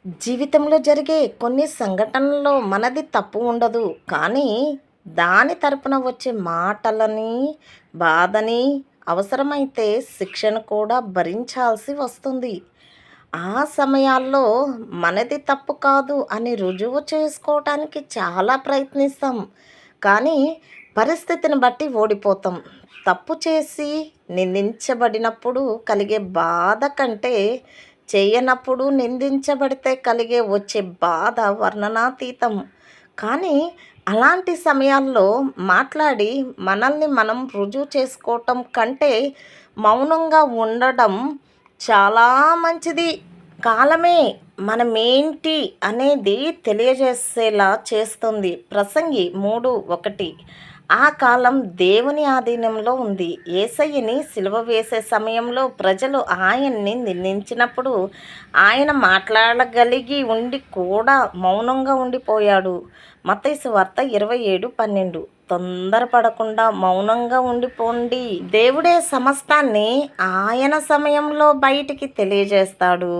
జీవితంలో జరిగే కొన్ని సంఘటనల్లో మనది తప్పు ఉండదు. కానీ, దాని తరపున వచ్చే మాటలని, బాధని, అవసరమైతే శిక్షను కూడా భరించాల్సి వస్తుంది. ఆ సమయాల్లో మనది తప్పు కాదు అని రుజువు చేసుకోవటానికి చాలా ప్రయత్నిస్తాం. కానీ, పరిస్థితిని బట్టి ఓడిపోతాం. తప్పు చేసి నిందించబడినప్పుడు కలిగే బాధ కంటే చేయనప్పుడు నిందించబడితే కలిగే వచ్చే బాధ వర్ణనాతీతం. కానీ అలాంటి సమయాల్లో మాట్లాడి మనల్ని మనం రుజువు చేసుకోవటం కంటే మౌనంగా ఉండడం చాలా మంచిది. కాలమే మనమేంటి అనేది తెలియజేసేలా చేస్తుంది. ప్రసంగి 3:1. ఆ కాలం దేవుని ఆధీనంలో ఉంది. యేసయ్యని సిలువ వేసే సమయంలో ప్రజలు ఆయన్ని నిందించినప్పుడు ఆయన మాట్లాడగలిగి ఉండి కూడా మౌనంగా ఉండిపోయాడు. మత్తయి సువార్త 27:12. తొందరపడకుండా మౌనంగా ఉండిపోండి. దేవుడే సమస్తాన్ని ఆయన సమయంలో బయటికి తెలియజేస్తాడు.